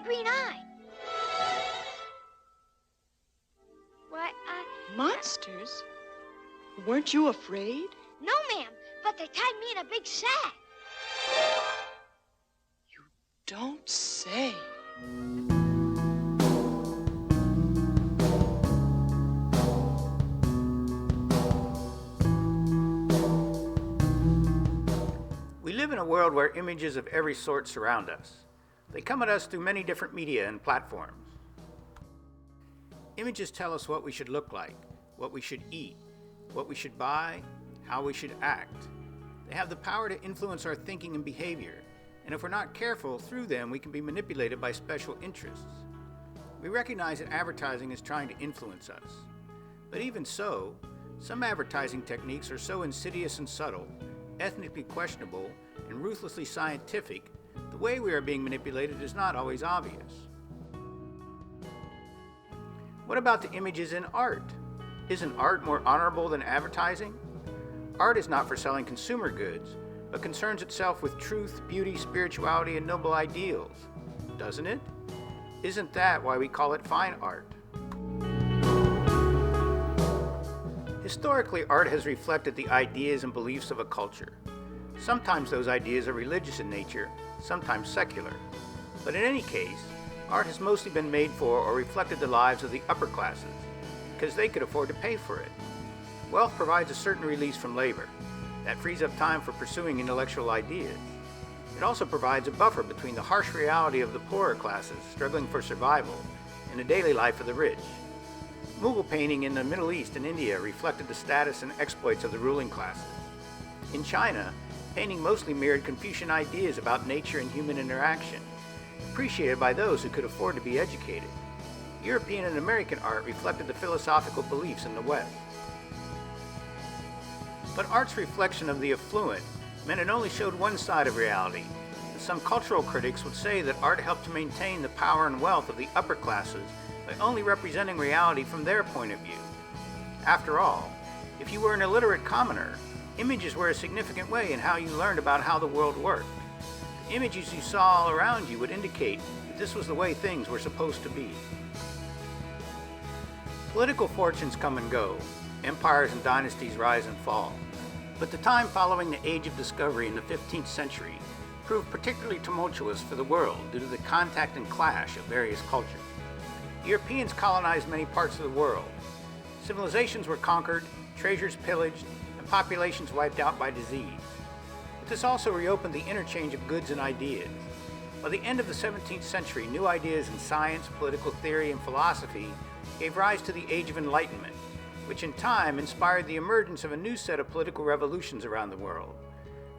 green eye. Why, Monsters? Weren't you afraid? No, ma'am, but they tied me in a big sack. You don't say. We live in a world where images of every sort surround us. They come at us through many different media and platforms. Images tell us what we should look like, what we should eat, what we should buy, how we should act. They have the power to influence our thinking and behavior, and if we're not careful, through them we can be manipulated by special interests. We recognize that advertising is trying to influence us. But even so, some advertising techniques are so insidious and subtle, ethnically questionable, and ruthlessly scientific, the way we are being manipulated is not always obvious. What about the images in art? Isn't art more honorable than advertising? Art is not for selling consumer goods, but concerns itself with truth, beauty, spirituality, and noble ideals, doesn't it? Isn't that why we call it fine art? Historically, art has reflected the ideas and beliefs of a culture. Sometimes those ideas are religious in nature, sometimes secular. But in any case, art has mostly been made for or reflected the lives of the upper classes, because they could afford to pay for it. Wealth provides a certain release from labor. That frees up time for pursuing intellectual ideas. It also provides a buffer between the harsh reality of the poorer classes struggling for survival and the daily life of the rich. Mughal painting in the Middle East and India reflected the status and exploits of the ruling classes. In China, painting mostly mirrored Confucian ideas about nature and human interaction, appreciated by those who could afford to be educated. European and American art reflected the philosophical beliefs in the West. But art's reflection of the affluent meant it only showed one side of reality, and some cultural critics would say that art helped to maintain the power and wealth of the upper classes by only representing reality from their point of view. After all, if you were an illiterate commoner, images were a significant way in how you learned about how the world worked. The images you saw all around you would indicate that this was the way things were supposed to be. Political fortunes come and go, empires and dynasties rise and fall. But the time following the Age of Discovery in the 15th century proved particularly tumultuous for the world due to the contact and clash of various cultures. Europeans colonized many parts of the world. Civilizations were conquered, treasures pillaged, and populations wiped out by disease. But this also reopened the interchange of goods and ideas. By the end of the 17th century, new ideas in science, political theory, and philosophy gave rise to the Age of Enlightenment, which in time inspired the emergence of a new set of political revolutions around the world.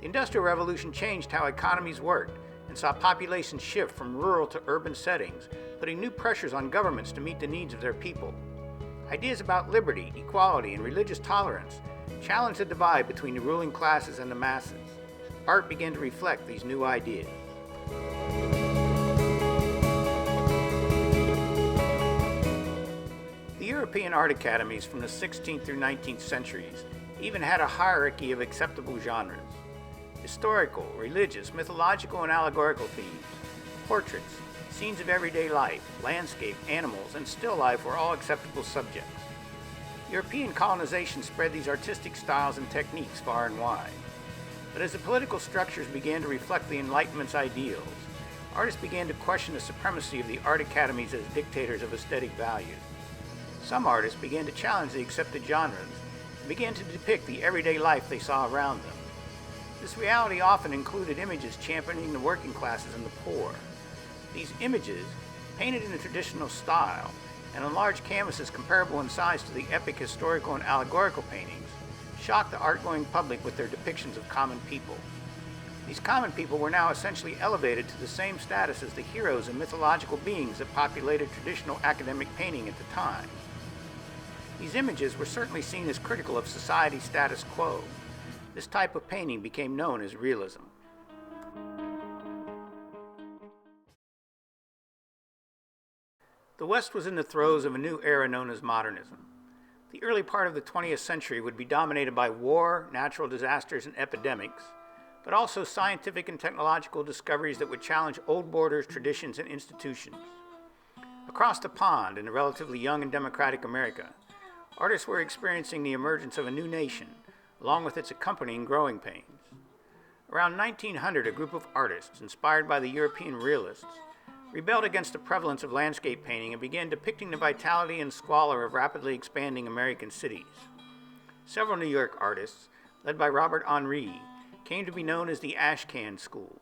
The Industrial Revolution changed how economies worked and saw populations shift from rural to urban settings, putting new pressures on governments to meet the needs of their people. Ideas about liberty, equality, and religious tolerance challenged the divide between the ruling classes and the masses. Art began to reflect these new ideas. The European art academies from the 16th through 19th centuries even had a hierarchy of acceptable genres. Historical, religious, mythological, and allegorical themes, portraits, scenes of everyday life, landscape, animals, and still life were all acceptable subjects. European colonization spread these artistic styles and techniques far and wide. But as the political structures began to reflect the Enlightenment's ideals, artists began to question the supremacy of the art academies as dictators of aesthetic values. Some artists began to challenge the accepted genres and began to depict the everyday life they saw around them. This reality often included images championing the working classes and the poor. These images, painted in a traditional style and on large canvases comparable in size to the epic historical and allegorical paintings, shocked the art-going public with their depictions of common people. These common people were now essentially elevated to the same status as the heroes and mythological beings that populated traditional academic painting at the time. These images were certainly seen as critical of society's status quo. This type of painting became known as realism. The West was in the throes of a new era known as modernism. The early part of the 20th century would be dominated by war, natural disasters, and epidemics, but also scientific and technological discoveries that would challenge old borders, traditions, and institutions. Across the pond, in a relatively young and democratic America, artists were experiencing the emergence of a new nation, along with its accompanying growing pains. Around 1900, a group of artists, inspired by the European realists, rebelled against the prevalence of landscape painting and began depicting the vitality and squalor of rapidly expanding American cities. Several New York artists, led by Robert Henri, came to be known as the Ashcan School.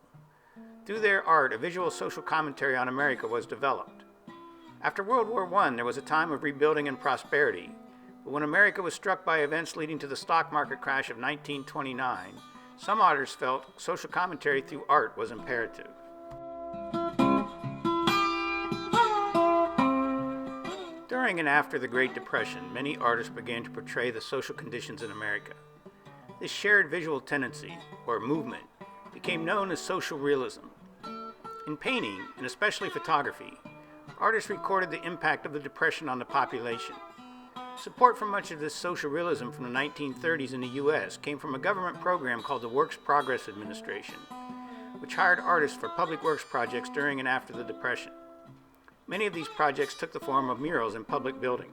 Through their art, a visual social commentary on America was developed. After World War I, there was a time of rebuilding and prosperity, but when America was struck by events leading to the stock market crash of 1929, some artists felt social commentary through art was imperative. During and after the Great Depression, many artists began to portray the social conditions in America. This shared visual tendency, or movement, became known as social realism. In painting, and especially photography, artists recorded the impact of the Depression on the population. Support for much of this social realism from the 1930s in the U.S. came from a government program called the Works Progress Administration, which hired artists for public works projects during and after the Depression. Many of these projects took the form of murals in public buildings.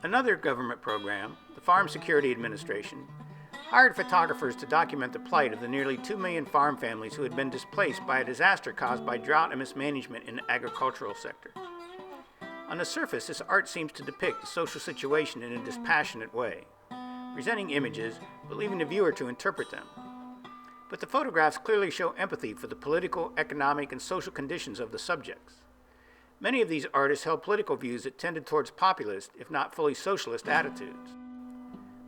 Another government program, the Farm Security Administration, hired photographers to document the plight of the nearly 2 million farm families who had been displaced by a disaster caused by drought and mismanagement in the agricultural sector. On the surface, this art seems to depict the social situation in a dispassionate way, presenting images but leaving the viewer to interpret them. But the photographs clearly show empathy for the political, economic, and social conditions of the subjects. Many of these artists held political views that tended towards populist, if not fully socialist, attitudes.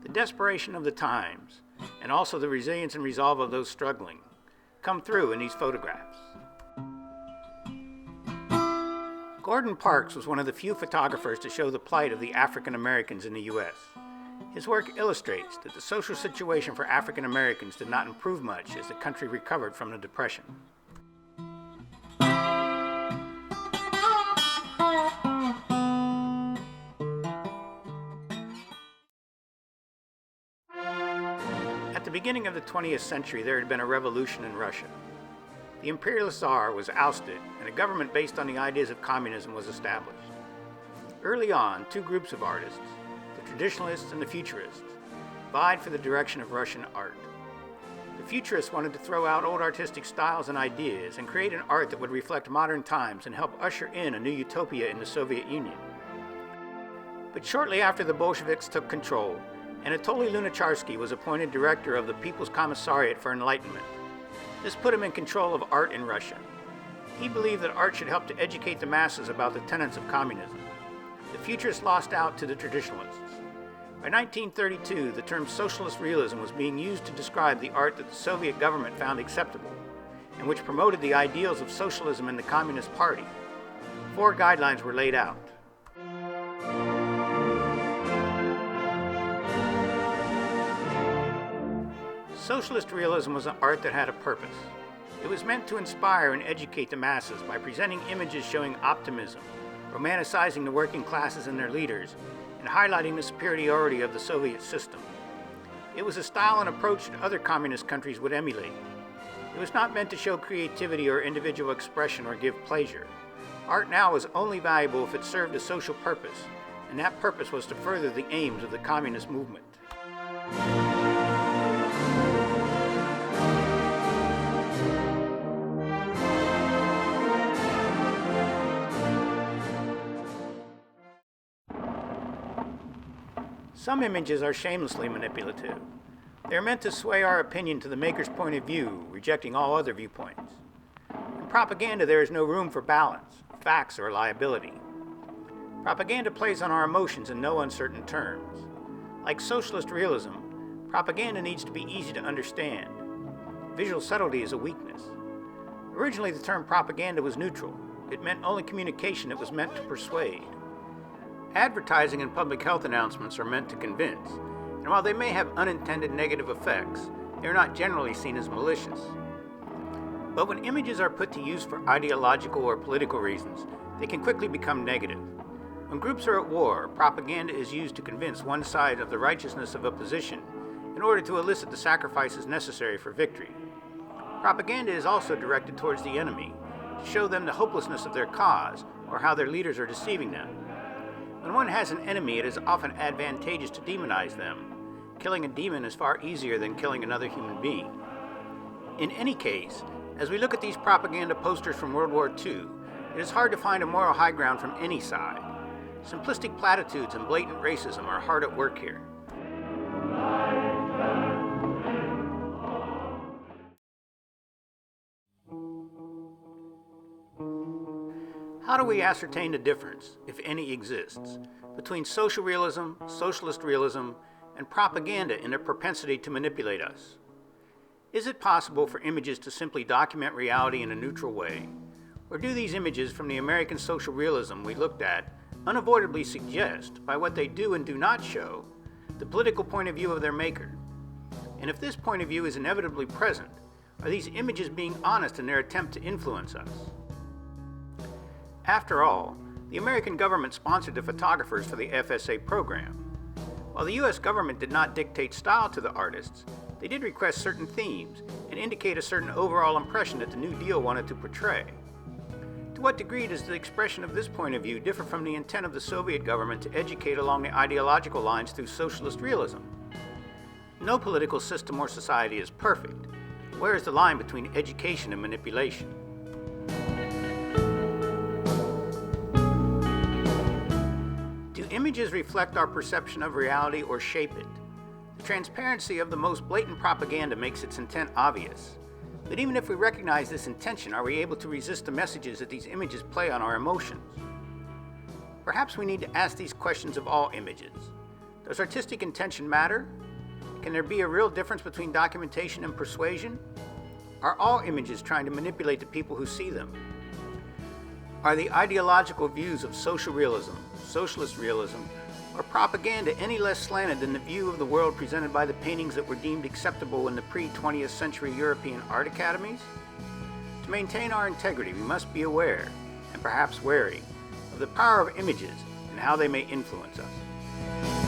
The desperation of the times, and also the resilience and resolve of those struggling, come through in these photographs. Gordon Parks was one of the few photographers to show the plight of the African Americans in the U.S. His work illustrates that the social situation for African Americans did not improve much as the country recovered from the Depression. At the beginning of the 20th century, there had been a revolution in Russia. The imperialist Tsar was ousted, and a government based on the ideas of communism was established. Early on, two groups of artists, the traditionalists and the futurists, vied for the direction of Russian art. The futurists wanted to throw out old artistic styles and ideas and create an art that would reflect modern times and help usher in a new utopia in the Soviet Union. But shortly after the Bolsheviks took control, Anatoly Lunacharsky was appointed director of the People's Commissariat for Enlightenment. This put him in control of art in Russia. He believed that art should help to educate the masses about the tenets of communism. The futurists lost out to the traditionalists. By 1932, the term socialist realism was being used to describe the art that the Soviet government found acceptable, and which promoted the ideals of socialism and the Communist Party. 4 guidelines were laid out. Socialist realism was an art that had a purpose. It was meant to inspire and educate the masses by presenting images showing optimism, romanticizing the working classes and their leaders, and highlighting the superiority of the Soviet system. It was a style and approach that other communist countries would emulate. It was not meant to show creativity or individual expression or give pleasure. Art now was only valuable if it served a social purpose, and that purpose was to further the aims of the communist movement. Some images are shamelessly manipulative. They are meant to sway our opinion to the maker's point of view, rejecting all other viewpoints. In propaganda, there is no room for balance, facts, or liability. Propaganda plays on our emotions in no uncertain terms. Like socialist realism, propaganda needs to be easy to understand. Visual subtlety is a weakness. Originally, the term propaganda was neutral. It meant only communication that was meant to persuade. Advertising and public health announcements are meant to convince, and while they may have unintended negative effects, They're not generally seen as malicious. But when images are put to use for ideological or political reasons, they can quickly become negative. When groups are at war, propaganda is used to convince one side of the righteousness of a position in order to elicit the sacrifices necessary for victory. Propaganda is also directed towards the enemy to show them the hopelessness of their cause or how their leaders are deceiving them. When one has an enemy, it is often advantageous to demonize them. Killing a demon is far easier than killing another human being. In any case, as we look at these propaganda posters from World War II, it is hard to find a moral high ground from any side. Simplistic platitudes and blatant racism are hard at work here. How do we ascertain the difference, if any exists, between social realism, socialist realism, and propaganda in their propensity to manipulate us? Is it possible for images to simply document reality in a neutral way? Or do these images from the American Social Realism we looked at unavoidably suggest, by what they do and do not show, the political point of view of their maker? And if this point of view is inevitably present, are these images being honest in their attempt to influence us? After all, the American government sponsored the photographers for the FSA program. While the U.S. government did not dictate style to the artists, they did request certain themes and indicate a certain overall impression that the New Deal wanted to portray. To what degree does the expression of this point of view differ from the intent of the Soviet government to educate along the ideological lines through socialist realism? No political system or society is perfect. Where is the line between education and manipulation? Do images reflect our perception of reality or shape it? The transparency of the most blatant propaganda makes its intent obvious. But even if we recognize this intention, are we able to resist the messages that these images play on our emotions? Perhaps we need to ask these questions of all images. Does artistic intention matter? Can there be a real difference between documentation and persuasion? Are all images trying to manipulate the people who see them? Are the ideological views of social realism, socialist realism, or propaganda any less slanted than the view of the world presented by the paintings that were deemed acceptable in the pre-20th century European art academies? To maintain our integrity, we must be aware, and perhaps wary, of the power of images and how they may influence us.